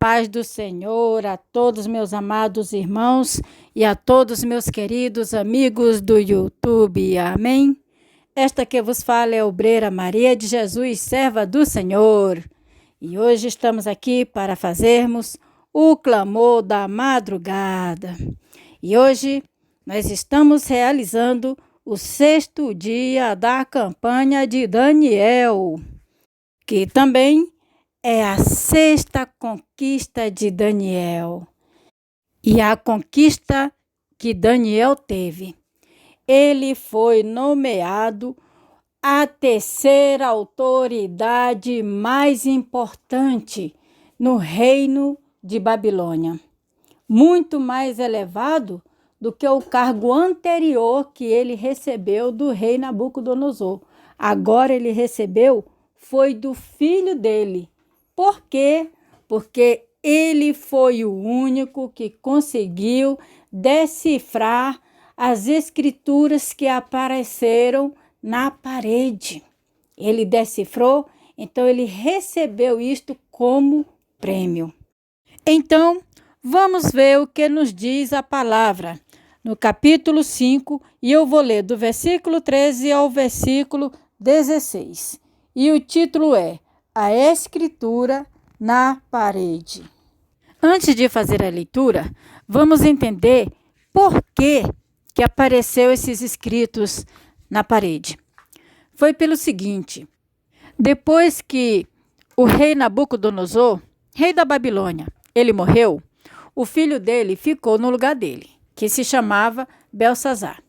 paz do Senhor a todos meus amados irmãos e a todos meus queridos amigos do YouTube. Amém? Esta que vos fala é a obreira Maria de Jesus, serva do Senhor. E hoje estamos aqui para fazermos o clamor da madrugada. E hoje nós estamos realizando o 6º dia da campanha de Daniel, que também é a 6ª conquista de Daniel. E a conquista que Daniel teve, ele foi nomeado a 3ª autoridade mais importante no reino de Babilônia. Muito mais elevado do que o cargo anterior que ele recebeu do rei Nabucodonosor. Agora ele recebeu foi do filho dele. Por quê? Porque ele foi o único que conseguiu decifrar as escrituras que apareceram na parede. Ele decifrou, então ele recebeu isto como prêmio. Então, vamos ver o que nos diz a palavra no capítulo 5, e eu vou ler do versículo 13 ao versículo 16. E o título é A Escritura na Parede. Antes de fazer a leitura, vamos entender por que apareceu esses escritos na parede. Foi pelo seguinte: depois que o rei Nabucodonosor, rei da Babilônia, ele morreu, o filho dele ficou no lugar dele, que se chamava Belsazar.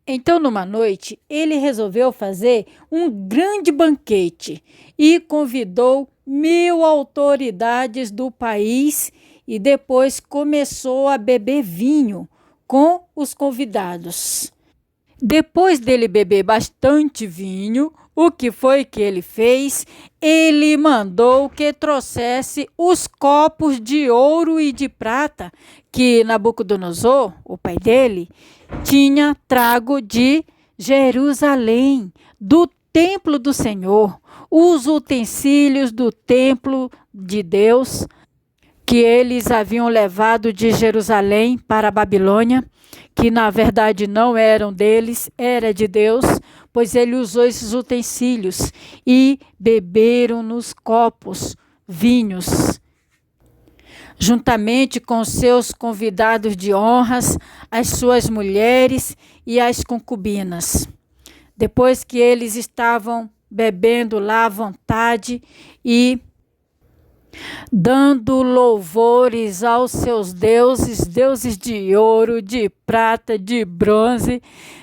Então, numa noite, ele resolveu fazer um grande banquete e convidou 1000 autoridades do país e depois começou a beber vinho com os convidados. Depois dele beber bastante vinho, o que foi que ele fez? Ele mandou que trouxesse os copos de ouro e de prata que Nabucodonosor, o pai dele, tinha trago de Jerusalém, do templo do Senhor, os utensílios do templo de Deus que eles haviam levado de Jerusalém para a Babilônia, que na verdade não eram deles, era de Deus, pois ele usou esses utensílios e beberam nos copos vinhos, juntamente com seus convidados de honras, as suas mulheres e as concubinas. Depois que eles estavam bebendo lá à vontade e dando louvores aos seus deuses, deuses de ouro, de prata, de bronze,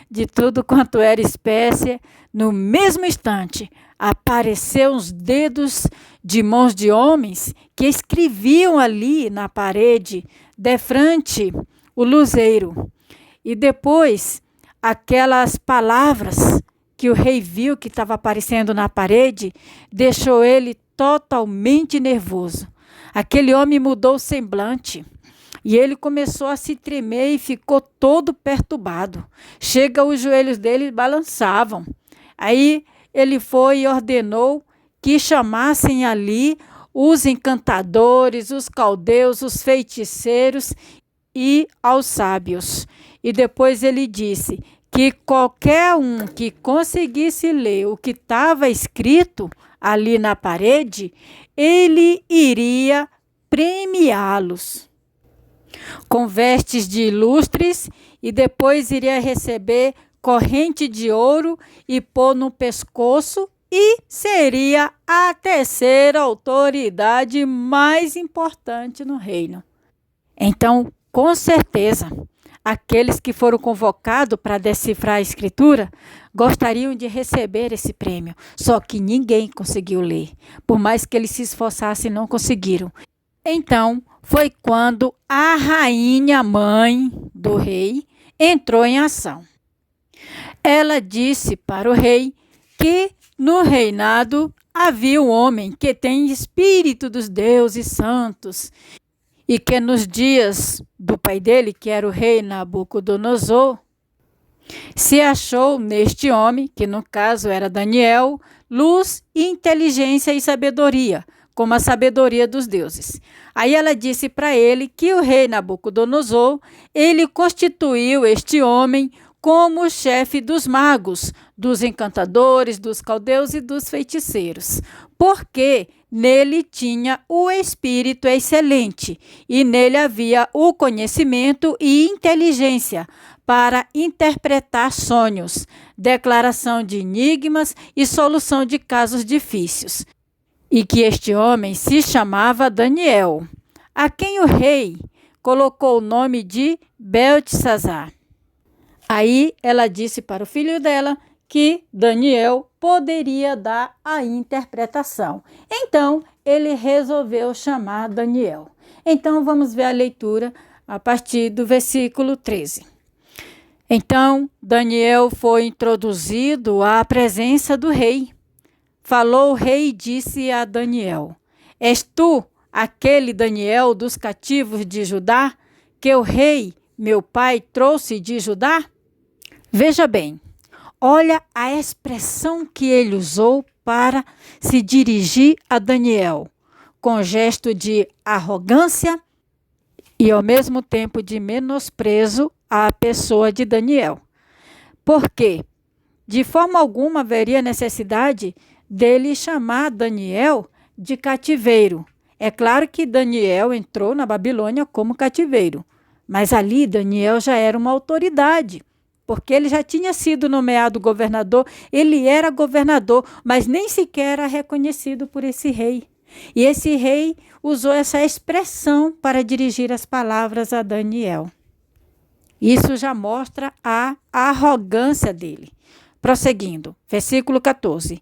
de tudo quanto era espécie, no mesmo instante apareceram os dedos de mãos de homens que escreviam ali na parede, defrante o luzeiro. E depois, aquelas palavras que o rei viu que estava aparecendo na parede, deixou ele totalmente nervoso. Aquele homem mudou o semblante e ele começou a se tremer e ficou todo perturbado. Chega, os joelhos dele balançavam. Aí ele foi e ordenou que chamassem ali os encantadores, os caldeus, os feiticeiros e aos sábios. E depois ele disse que qualquer um que conseguisse ler o que estava escrito ali na parede, ele iria premiá-los com vestes de ilustres e depois iria receber corrente de ouro e pôr no pescoço e seria a 3ª autoridade mais importante no reino. Então, com certeza, aqueles que foram convocados para decifrar a escritura gostariam de receber esse prêmio, só que ninguém conseguiu ler. Por mais que eles se esforçassem, não conseguiram. Então, foi quando a rainha mãe do rei entrou em ação. Ela disse para o rei que no reinado havia um homem que tem espírito dos deuses santos e que nos dias do pai dele, que era o rei Nabucodonosor, se achou neste homem, que no caso era Daniel, luz, inteligência e sabedoria, como a sabedoria dos deuses. Aí ela disse para ele que o rei Nabucodonosor, ele constituiu este homem como chefe dos magos, dos encantadores, dos caldeus e dos feiticeiros, porque nele tinha o espírito excelente e nele havia o conhecimento e inteligência para interpretar sonhos, declaração de enigmas e solução de casos difíceis. E que este homem se chamava Daniel, a quem o rei colocou o nome de Beltesazar. Aí ela disse para o filho dela que Daniel poderia dar a interpretação. Então, ele resolveu chamar Daniel. Então, vamos ver a leitura a partir do versículo 13. Então, Daniel foi introduzido à presença do rei. Falou o rei e disse a Daniel: És tu aquele Daniel dos cativos de Judá, que o rei, meu pai, trouxe de Judá? Veja bem, olha a expressão que ele usou para se dirigir a Daniel, com gesto de arrogância e ao mesmo tempo de menosprezo à pessoa de Daniel. Porque de forma alguma haveria necessidade dele chamar Daniel de cativeiro. É claro que Daniel entrou na Babilônia como cativeiro, mas ali Daniel já era uma autoridade, porque ele já tinha sido nomeado governador, ele era governador, mas nem sequer era reconhecido por esse rei. E esse rei usou essa expressão para dirigir as palavras a Daniel. Isso já mostra a arrogância dele. Prosseguindo, versículo 14.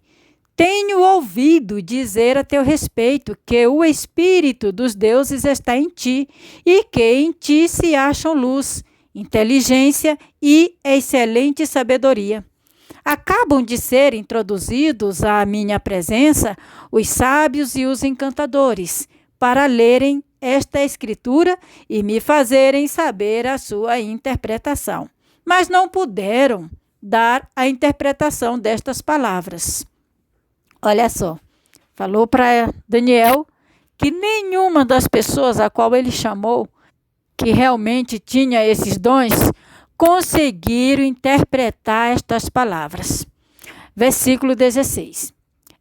Tenho ouvido dizer a teu respeito que o Espírito dos deuses está em ti e que em ti se acham luz, inteligência e excelente sabedoria. Acabam de ser introduzidos à minha presença os sábios e os encantadores, para lerem esta escritura e me fazerem saber a sua interpretação. Mas não puderam dar a interpretação destas palavras. Olha só, falou para Daniel que nenhuma das pessoas a qual ele chamou, que realmente tinha esses dons, conseguiram interpretar estas palavras. Versículo 16.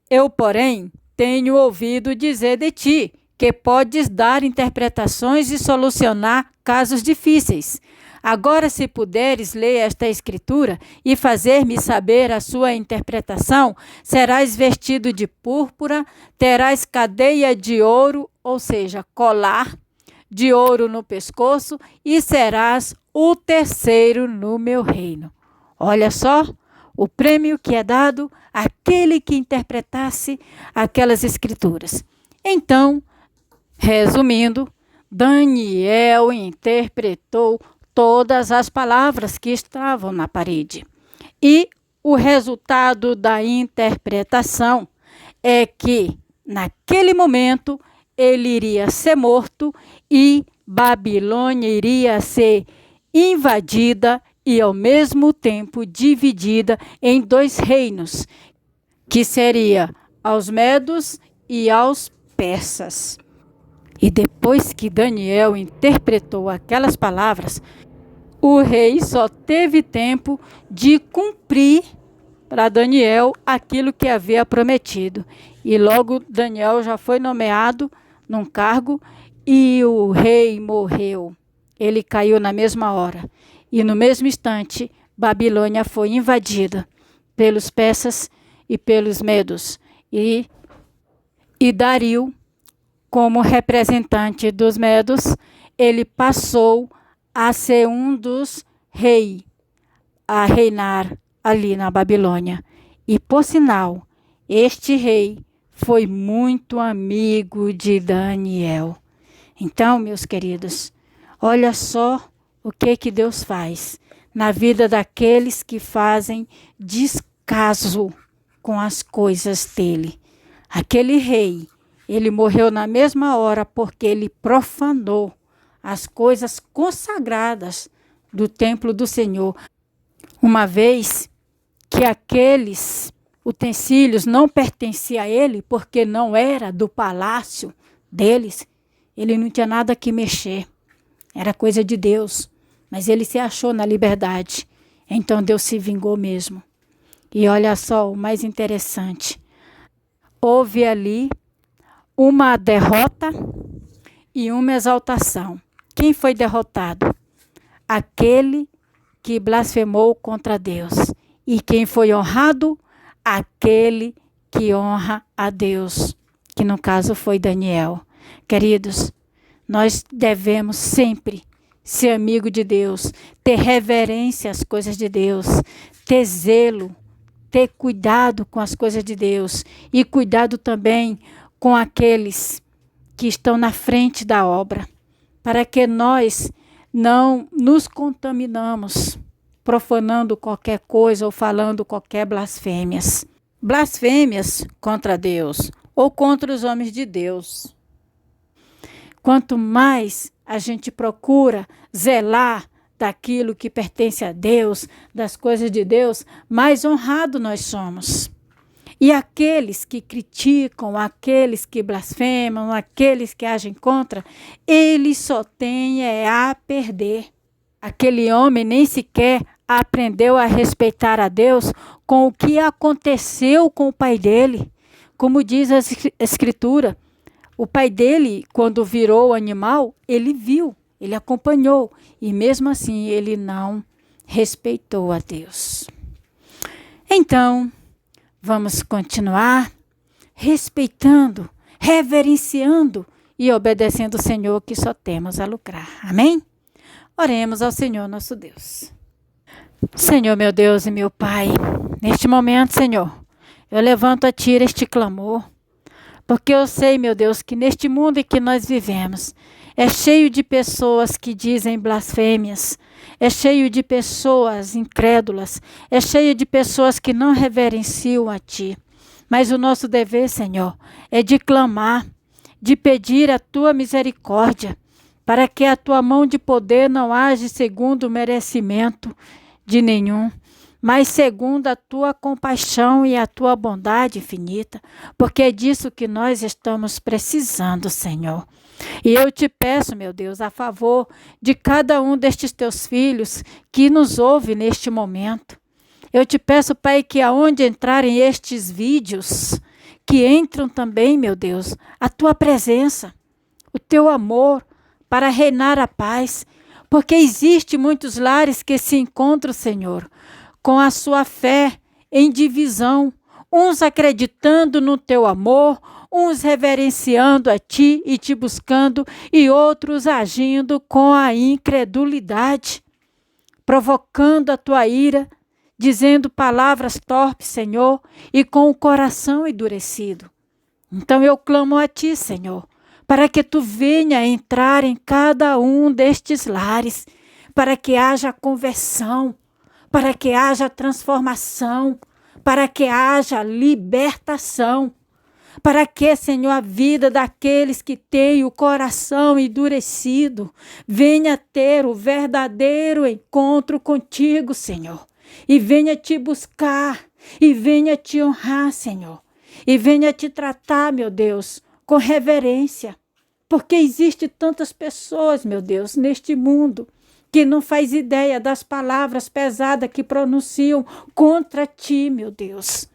Eu, porém, tenho ouvido dizer de ti que podes dar interpretações e solucionar casos difíceis. Agora, se puderes ler esta escritura e fazer-me saber a sua interpretação, serás vestido de púrpura, terás cadeia de ouro, ou seja, colar de ouro no pescoço, e serás o terceiro no meu reino. Olha só o prêmio que é dado àquele que interpretasse aquelas escrituras. Então, resumindo, Daniel interpretou todas as palavras que estavam na parede. E o resultado da interpretação é que, naquele momento, ele iria ser morto e Babilônia iria ser invadida e, ao mesmo tempo, dividida em 2 reinos, que seria aos medos e aos persas. E depois que Daniel interpretou aquelas palavras, o rei só teve tempo de cumprir para Daniel aquilo que havia prometido. E logo Daniel já foi nomeado num cargo e o rei morreu. Ele caiu na mesma hora. E no mesmo instante, Babilônia foi invadida pelos persas e pelos medos. E Dario, como representante dos medos, ele passou a ser um dos reis a reinar ali na Babilônia. E, por sinal, este rei foi muito amigo de Daniel. Então, meus queridos, olha só o que Deus faz na vida daqueles que fazem descaso com as coisas dele. Aquele rei, ele morreu na mesma hora porque ele profanou as coisas consagradas do templo do Senhor. Uma vez que aqueles utensílios não pertenciam a ele, porque não era do palácio deles, ele não tinha nada que mexer. Era coisa de Deus. Mas ele se achou na liberdade. Então Deus se vingou mesmo. E olha só o mais interessante. Houve ali uma derrota e uma exaltação. Quem foi derrotado? Aquele que blasfemou contra Deus. E quem foi honrado? Aquele que honra a Deus. Que no caso foi Daniel. Queridos, nós devemos sempre ser amigo de Deus, ter reverência às coisas de Deus, ter zelo, ter cuidado com as coisas de Deus e cuidado também com aqueles que estão na frente da obra, para que nós não nos contaminamos profanando qualquer coisa ou falando qualquer blasfêmias. Blasfêmias contra Deus ou contra os homens de Deus. Quanto mais a gente procura zelar daquilo que pertence a Deus, das coisas de Deus, mais honrado nós somos. E aqueles que criticam, aqueles que blasfemam, aqueles que agem contra, eles só têm a perder. Aquele homem nem sequer aprendeu a respeitar a Deus com o que aconteceu com o pai dele. Como diz a Escritura, o pai dele, quando virou animal, ele viu, ele acompanhou. E mesmo assim, ele não respeitou a Deus. Então, vamos continuar respeitando, reverenciando e obedecendo o Senhor, que só temos a lucrar. Amém? Oremos ao Senhor nosso Deus. Senhor, meu Deus e meu Pai, neste momento, Senhor, eu levanto a Ti este clamor. Porque eu sei, meu Deus, que neste mundo em que nós vivemos, é cheio de pessoas que dizem blasfêmias, é cheio de pessoas incrédulas, é cheio de pessoas que não reverenciam a Ti. Mas o nosso dever, Senhor, é de clamar, de pedir a Tua misericórdia, para que a Tua mão de poder não age segundo o merecimento de nenhum, mas segundo a Tua compaixão e a Tua bondade infinita, porque é disso que nós estamos precisando, Senhor. E eu te peço, meu Deus, a favor de cada um destes Teus filhos que nos ouve neste momento. Eu te peço, Pai, que aonde entrarem estes vídeos, que entram também, meu Deus, a Tua presença, o Teu amor, para reinar a paz, porque existe muitos lares que se encontram, Senhor, com a sua fé em divisão, uns acreditando no Teu amor, uns reverenciando a Ti e Te buscando, e outros agindo com a incredulidade, provocando a Tua ira, dizendo palavras torpes, Senhor, e com o coração endurecido. Então eu clamo a Ti, Senhor, para que Tu venha entrar em cada um destes lares, para que haja conversão, para que haja transformação, para que haja libertação, para que, Senhor, a vida daqueles que têm o coração endurecido venha ter o verdadeiro encontro contigo, Senhor, e venha Te buscar, e venha Te honrar, Senhor, e venha Te tratar, meu Deus, com reverência, porque existe tantas pessoas, meu Deus, neste mundo, que não faz ideia das palavras pesadas que pronunciam contra Ti, meu Deus.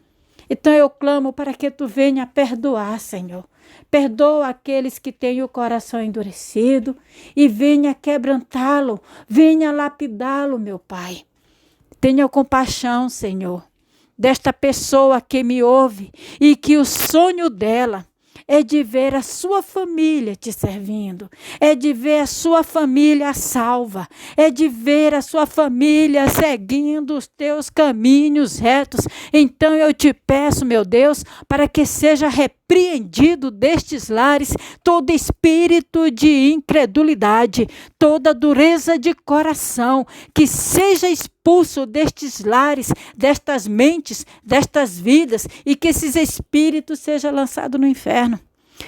Então eu clamo para que Tu venha perdoar, Senhor. Perdoa aqueles que têm o coração endurecido e venha quebrantá-lo, venha lapidá-lo, meu Pai. Tenha compaixão, Senhor, desta pessoa que me ouve e que o sonho dela é de ver a sua família Te servindo, é de ver a sua família salva, é de ver a sua família seguindo os Teus caminhos retos. Então eu Te peço, meu Deus, para que seja repreendido destes lares todo espírito de incredulidade, toda dureza de coração, que seja expulso destes lares, destas mentes, destas vidas, e que esses espíritos sejam lançados no inferno.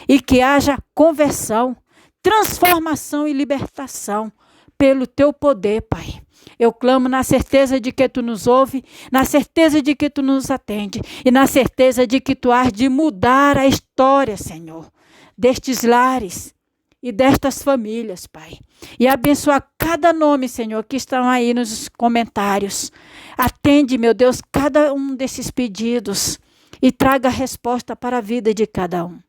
E que haja conversão, transformação e libertação pelo Teu poder, Pai. Eu clamo na certeza de que Tu nos ouve, na certeza de que Tu nos atende e na certeza de que Tu hás de mudar a história, Senhor, destes lares e destas famílias, Pai. E abençoa cada nome, Senhor, que estão aí nos comentários. Atende, meu Deus, cada um desses pedidos e traga a resposta para a vida de cada um.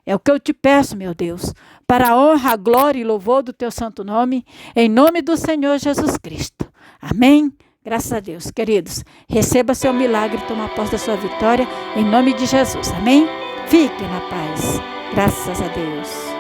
É o que eu te peço, meu Deus, para a honra, a glória e louvor do Teu santo nome, em nome do Senhor Jesus Cristo. Amém? Graças a Deus. Queridos, receba seu milagre e toma posse da sua vitória, em nome de Jesus. Amém? Fique na paz. Graças a Deus.